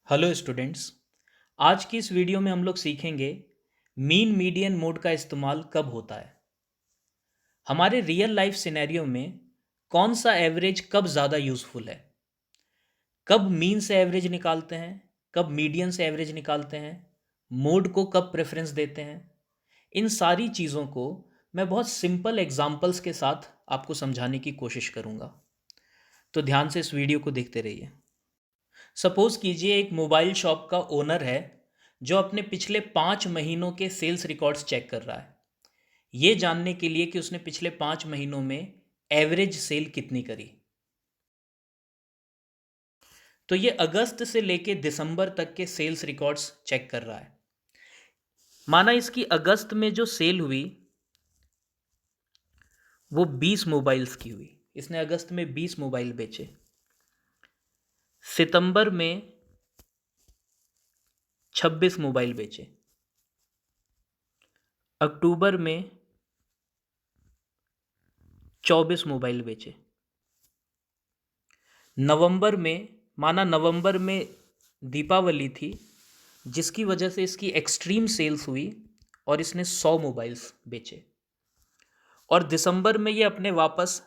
Hello students. आज की इस वीडियो में हम लोग सीखेंगे मीन मीडियन मोड का इस्तेमाल कब होता है। हमारे रियल लाइफ सिनेरियो में कौन सा एवरेज कब ज़्यादा यूज़फुल है, कब मीन से एवरेज निकालते हैं, कब मीडियन से एवरेज निकालते हैं, मोड को कब प्रेफरेंस देते हैं। इन सारी चीज़ों को मैं बहुत सिंपल एग्जांपल्स के साथ आपको समझाने की कोशिश करूँगा। तो ध्यान से इस वीडियो को देखते रहिए। सपोज कीजिए एक मोबाइल शॉप का ओनर है जो अपने पिछले 5 महीनों के सेल्स रिकॉर्ड्स चेक कर रहा है, ये जानने के लिए कि उसने पिछले 5 महीनों में एवरेज सेल कितनी करी। तो ये अगस्त से लेके दिसंबर तक के सेल्स रिकॉर्ड्स चेक कर रहा है। माना इसकी अगस्त में जो सेल हुई वो 20 मोबाइल्स की हुई, इसने अगस्त में 20 मोबाइल बेचे। सितंबर में 26 मोबाइल बेचे। अक्टूबर में 24 मोबाइल बेचे। नवंबर में, माना नवंबर में दीपावली थी जिसकी वजह से इसकी एक्सट्रीम सेल्स हुई और इसने 100 मोबाइल्स बेचे। और दिसंबर में ये अपने वापस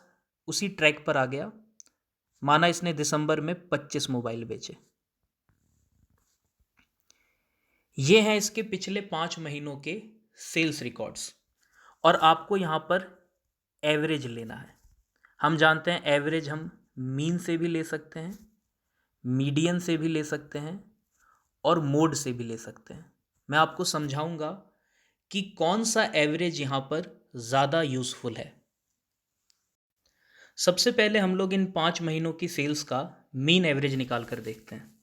उसी ट्रैक पर आ गया, माना इसने दिसंबर में 25 मोबाइल बेचे। ये हैं इसके पिछले 5 महीनों के सेल्स रिकॉर्ड्स और आपको यहाँ पर एवरेज लेना है। हम जानते हैं एवरेज हम मीन से भी ले सकते हैं, मीडियन से भी ले सकते हैं और मोड से भी ले सकते हैं। मैं आपको समझाऊंगा कि कौन सा एवरेज यहाँ पर ज़्यादा यूज़फुल है। सबसे पहले हम लोग इन 5 महीनों की सेल्स का मीन एवरेज निकाल कर देखते हैं।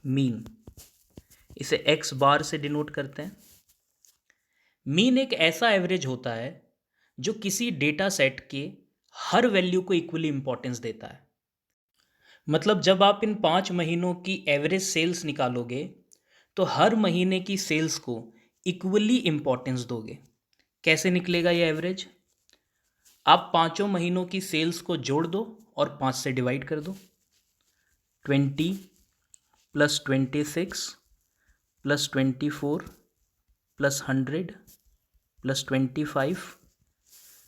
मीन, इसे एक्स बार से डिनोट करते हैं। मीन एक ऐसा एवरेज होता है जो किसी डेटा सेट के हर वैल्यू को इक्वली इंपॉर्टेंस देता है। मतलब जब आप इन 5 महीनों की एवरेज सेल्स निकालोगे तो हर महीने की सेल्स को इक्वली इंपॉर्टेंस दोगे। कैसे निकलेगा ये एवरेज? आप 5 महीनों की सेल्स को जोड़ दो और 5 से डिवाइड कर दो। 20 plus 26 plus 24 plus 100 plus 25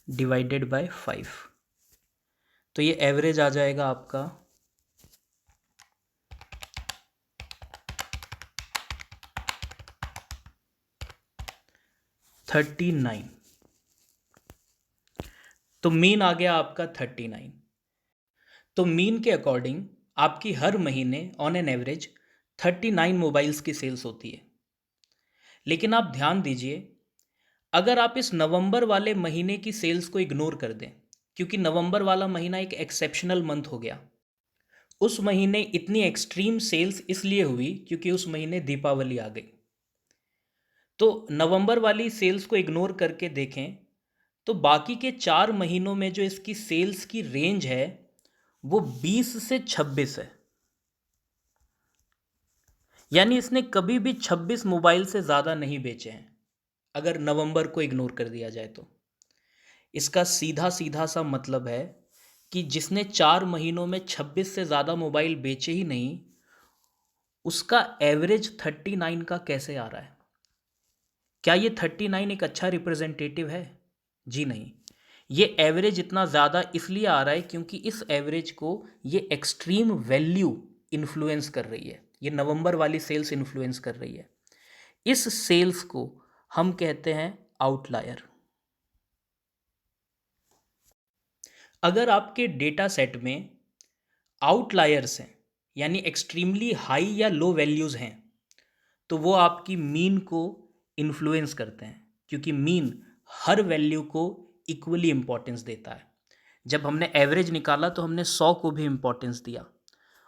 divided by 5। तो ये एवरेज आ जाएगा आपका 39। तो मीन आ गया आपका 39। तो मीन के अकॉर्डिंग आपकी हर महीने ऑन एन एवरेज 39 मोबाइल्स की सेल्स होती है। लेकिन आप ध्यान दीजिए, अगर आप इस नवंबर वाले महीने की सेल्स को इग्नोर कर दें, क्योंकि नवंबर वाला महीना एक एक्सेप्शनल मंथ हो गया। उस महीने इतनी एक्सट्रीम सेल्स इसलिए हुई क्योंकि उस महीने दीपावली आ गई। तो नवंबर वाली सेल्स को इग्नोर करके देखें तो बाकी के 4 महीनों में जो इसकी सेल्स की रेंज है वो 20 से 26 है। यानी इसने कभी भी 26 मोबाइल से ज़्यादा नहीं बेचे हैं, अगर नवंबर को इग्नोर कर दिया जाए तो। इसका सीधा सीधा सा मतलब है कि जिसने 4 महीनों में 26 से ज़्यादा मोबाइल बेचे ही नहीं, उसका एवरेज 39 का कैसे आ रहा है? क्या ये 39 एक अच्छा रिप्रेजेंटेटिव है? जी नहीं। ये एवरेज इतना ज़्यादा इसलिए आ रहा है क्योंकि इस एवरेज को ये एक्सट्रीम वैल्यू इन्फ्लुएंस कर रही है। ये नवंबर वाली सेल्स इन्फ्लुएंस कर रही है। इस सेल्स को हम कहते हैं आउटलायर। अगर आपके डेटा सेट में आउटलायर्स हैं, यानी एक्सट्रीमली हाई या लो वैल्यूज़ हैं, तो वो आपकी मीन को इन्फ्लुएंस करते हैं, क्योंकि मीन हर वैल्यू को इक्वली इंपॉर्टेंस देता है। जब हमने एवरेज निकाला तो हमने 100 को भी इंपॉर्टेंस दिया,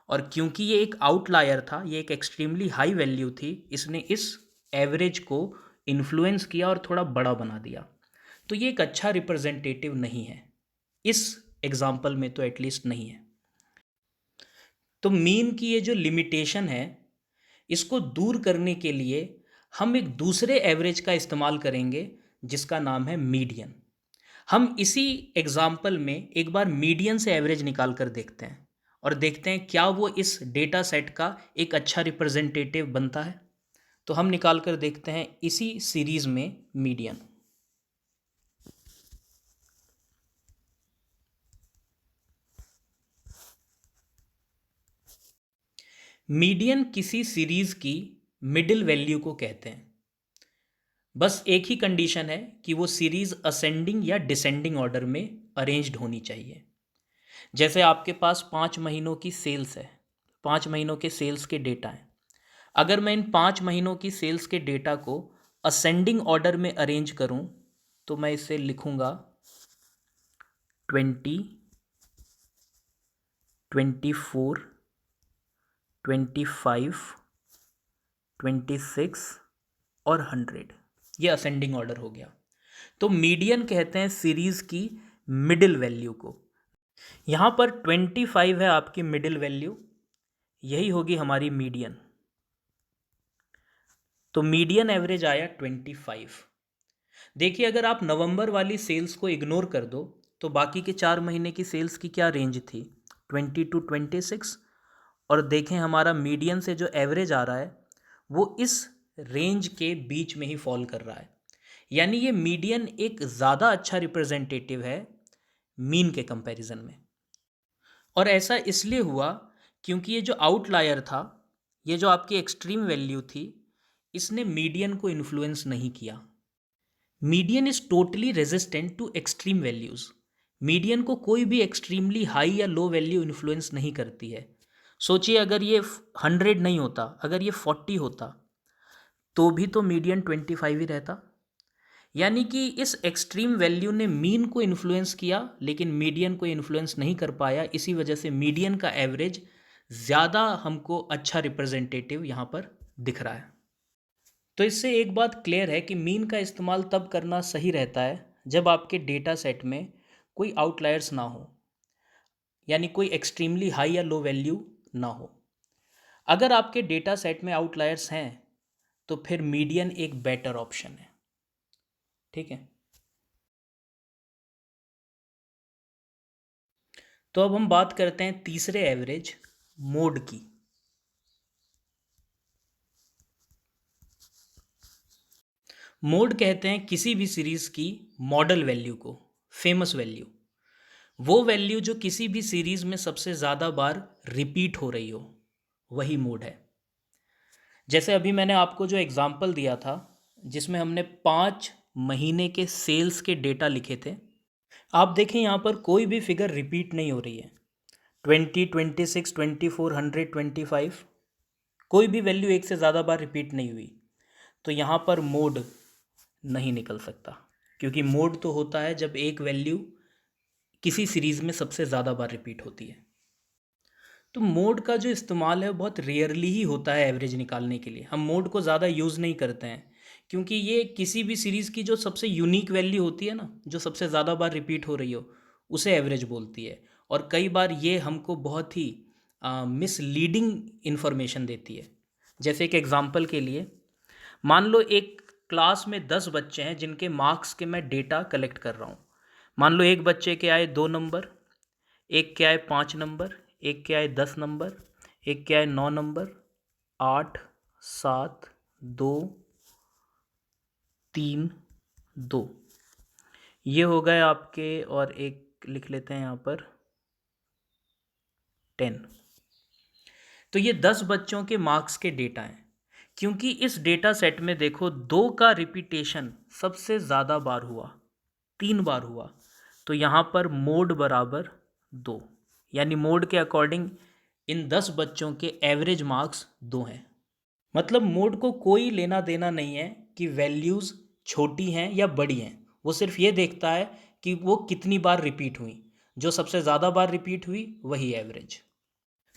और क्योंकि ये एक आउटलायर था, ये एक एक्सट्रीमली हाई वैल्यू थी, इसने इस एवरेज को इन्फ्लुएंस किया और थोड़ा बड़ा बना दिया। तो ये एक अच्छा रिप्रेजेंटेटिव नहीं है, इस एग्जाम्पल में तो एटलीस्ट नहीं है। तो मीन की ये जो लिमिटेशन है, इसको दूर करने के लिए हम एक दूसरे एवरेज का इस्तेमाल करेंगे जिसका नाम है मीडियन। हम इसी एग्जाम्पल में एक बार मीडियन से एवरेज निकाल कर देखते हैं और देखते हैं क्या वो इस डेटा सेट का एक अच्छा रिप्रेजेंटेटिव बनता है। तो हम निकाल कर देखते हैं इसी सीरीज में मीडियन। मीडियन किसी सीरीज की मिडिल वैल्यू को कहते हैं। बस एक ही कंडीशन है कि वो सीरीज असेंडिंग या डिसेंडिंग ऑर्डर में अरेंज्ड होनी चाहिए। जैसे आपके पास 5 महीनों की सेल्स है, 5 महीनों के सेल्स के डेटा हैं। अगर मैं इन 5 महीनों की सेल्स के डेटा को असेंडिंग ऑर्डर में अरेंज करूं तो मैं इसे लिखूंगा 20, 24, 25, 26 और 100। ये असेंडिंग ऑर्डर हो गया। तो मीडियन कहते हैं सीरीज की मिडिल वैल्यू को। यहां पर 25 है आपकी मिडिल वैल्यू, यही होगी हमारी मीडियन। तो मीडियन एवरेज आया 25। देखिए अगर आप नवंबर वाली सेल्स को इग्नोर कर दो तो बाकी के 4 महीने की सेल्स की क्या रेंज थी, 20 to 26। और देखें हमारा मीडियन से जो एवरेज आ रहा है वो इस रेंज के बीच में ही फॉल कर रहा है। यानी ये मीडियन एक ज़्यादा अच्छा रिप्रेजेंटेटिव है मीन के कंपैरिजन में। और ऐसा इसलिए हुआ क्योंकि ये जो आउटलायर था, ये जो आपकी एक्सट्रीम वैल्यू थी, इसने मीडियन को इन्फ्लुएंस नहीं किया। Median is totally resistant to extreme values. Median को कोई भी एक्सट्रीमली हाई या लो वैल्यू इन्फ्लुएंस नहीं करती है। सोचिए अगर ये 100 नहीं होता, अगर ये 40 होता तो भी तो मीडियन 25 ही रहता। यानी कि इस एक्सट्रीम वैल्यू ने मीन को इन्फ्लुएंस किया लेकिन मीडियन को इन्फ्लुएंस नहीं कर पाया। इसी वजह से मीडियन का एवरेज ज़्यादा हमको अच्छा रिप्रेजेंटेटिव यहाँ पर दिख रहा है। तो इससे एक बात क्लियर है कि मीन का इस्तेमाल तब करना सही रहता है जब आपके डेटा सेट में कोई आउटलायर्स ना हो, यानी कोई एक्सट्रीमली हाई या लो वैल्यू ना हो। अगर आपके डेटा सेट में आउटलायर्स हैं तो फिर मीडियन एक बेटर ऑप्शन है। ठीक है, तो अब हम बात करते हैं तीसरे एवरेज, मोड की। मोड कहते हैं किसी भी सीरीज की मॉडल वैल्यू को, फेमस वैल्यू, वो वैल्यू जो किसी भी सीरीज में सबसे ज़्यादा बार रिपीट हो रही हो, वही मोड है। जैसे अभी मैंने आपको जो एग्जाम्पल दिया था जिसमें हमने 5 महीने के सेल्स के डेटा लिखे थे, आप देखें यहाँ पर कोई भी फिगर रिपीट नहीं हो रही है। 20, 26, 24, 100, 25, कोई भी वैल्यू एक से ज़्यादा बार रिपीट नहीं हुई। तो यहाँ पर मोड नहीं निकल सकता, क्योंकि मोड तो होता है जब एक वैल्यू किसी सीरीज़ में सबसे ज़्यादा बार रिपीट होती है। तो मोड का जो इस्तेमाल है वो बहुत रेयरली ही होता है एवरेज निकालने के लिए। हम मोड को ज़्यादा यूज़ नहीं करते हैं क्योंकि ये किसी भी सीरीज़ की जो सबसे यूनिक वैल्यू होती है ना, जो सबसे ज़्यादा बार रिपीट हो रही हो, उसे एवरेज बोलती है। और कई बार ये हमको बहुत ही मिसलीडिंग इन्फॉर्मेशन देती है। जैसे एक एग्ज़ाम्पल के लिए, मान लो एक क्लास में 10 बच्चे हैं जिनके मार्क्स के मैं डेटा कलेक्ट कर रहा हूँ। मान लो एक बच्चे के आए 2 नंबर, एक के आए 5 नंबर, एक के आए 10 नंबर, एक के आए 9 नंबर, 8, 7, 2, 3, 2। ये हो गए आपके, और एक लिख लेते हैं यहाँ पर 10। तो ये 10 बच्चों के मार्क्स के डेटा हैं। क्योंकि इस डेटा सेट में देखो 2 का रिपीटेशन सबसे ज़्यादा बार हुआ, 3 बार हुआ, तो यहाँ पर मोड बराबर 2। यानी मोड के अकॉर्डिंग इन 10 बच्चों के एवरेज मार्क्स 2 हैं। मतलब मोड को कोई लेना देना नहीं है कि वैल्यूज़ छोटी हैं या बड़ी हैं। वो सिर्फ ये देखता है कि वो कितनी बार रिपीट हुई। जो सबसे ज़्यादा बार रिपीट हुई वही एवरेज।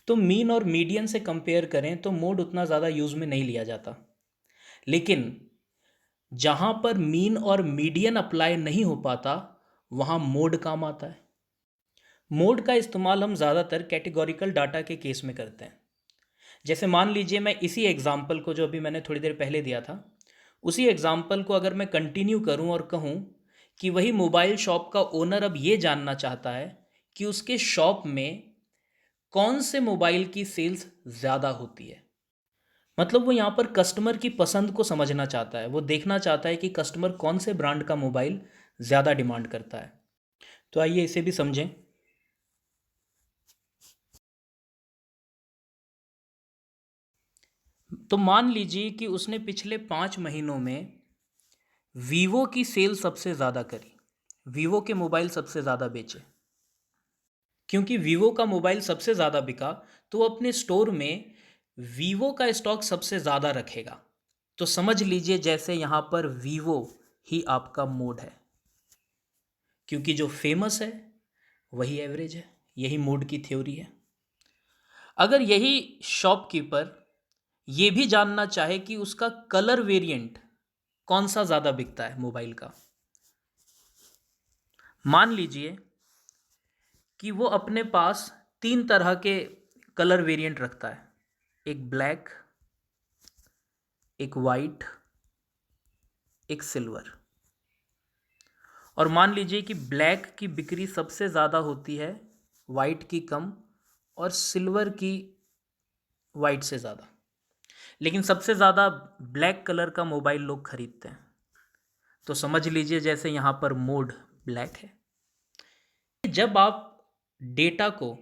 तो मीन और मीडियन से कंपेयर करें तो मोड उतना ज़्यादा यूज़ में नहीं लिया जाता। लेकिन जहाँ पर मीन और मीडियन अप्लाई नहीं हो पाता वहाँ मोड काम आता है। मोड का इस्तेमाल हम ज़्यादातर कैटेगोरिकल डाटा के केस में करते हैं। जैसे मान लीजिए मैं इसी एग्जाम्पल को जो अभी मैंने थोड़ी देर पहले दिया था, उसी एग्जाम्पल को अगर मैं कंटिन्यू करूं और कहूं कि वही मोबाइल शॉप का ओनर अब ये जानना चाहता है कि उसके शॉप में कौन से मोबाइल की सेल्स ज़्यादा होती है। मतलब वो यहाँ पर कस्टमर की पसंद को समझना चाहता है, वो देखना चाहता है कि कस्टमर कौन से ब्रांड का मोबाइल ज़्यादा डिमांड करता है। तो आइए इसे भी समझें। तो मान लीजिए कि उसने पिछले 5 महीनों में वीवो की सेल सबसे ज़्यादा करी, वीवो के मोबाइल सबसे ज़्यादा बेचे। क्योंकि वीवो का मोबाइल सबसे ज़्यादा बिका तो वो अपने स्टोर में वीवो का स्टॉक सबसे ज़्यादा रखेगा। तो समझ लीजिए जैसे यहाँ पर वीवो ही आपका मोड है, क्योंकि जो फेमस है वही एवरेज है। यही मोड की थ्योरी है। अगर यही शॉपकीपर ये भी जानना चाहे कि उसका कलर वेरिएंट कौन सा ज़्यादा बिकता है मोबाइल का, मान लीजिए कि वो अपने पास 3 तरह के कलर वेरिएंट रखता है, एक ब्लैक, एक वाइट, एक सिल्वर। और मान लीजिए कि ब्लैक की बिक्री सबसे ज़्यादा होती है, वाइट की कम और सिल्वर की वाइट से ज़्यादा। लेकिन सबसे ज़्यादा ब्लैक कलर का मोबाइल लोग खरीदते हैं। तो समझ लीजिए जैसे यहाँ पर मोड ब्लैक है। जब आप डेटा को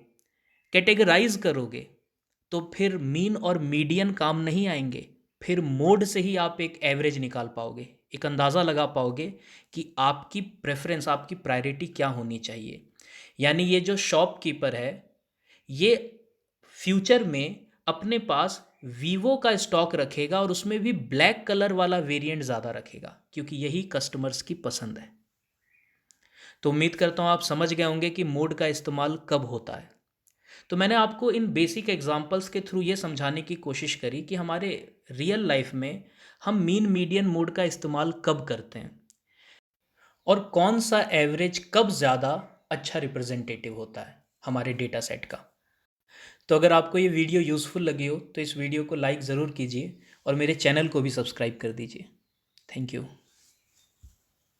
कैटेगराइज करोगे तो फिर मीन और मीडियन काम नहीं आएंगे। फिर मोड से ही आप एक एवरेज निकाल पाओगे, एक अंदाज़ा लगा पाओगे कि आपकी प्रेफरेंस, आपकी प्रायोरिटी क्या होनी चाहिए। यानी ये जो शॉपकीपर है ये फ्यूचर में अपने पास वीवो का स्टॉक रखेगा और उसमें भी ब्लैक कलर वाला वेरिएंट ज़्यादा रखेगा, क्योंकि यही कस्टमर्स की पसंद है। तो उम्मीद करता हूँ आप समझ गए होंगे कि मोड का इस्तेमाल कब होता है। तो मैंने आपको इन बेसिक एग्जांपल्स के थ्रू ये समझाने की कोशिश करी कि हमारे रियल लाइफ में हम मीन मीडियन मोड का इस्तेमाल कब करते हैं और कौन सा एवरेज कब ज़्यादा अच्छा रिप्रेजेंटेटिव होता है हमारे डेटा सेट का। तो अगर आपको ये वीडियो यूज़फुल लगी हो तो इस वीडियो को लाइक ज़रूर कीजिए और मेरे चैनल को भी सब्सक्राइब कर दीजिए। Thank you.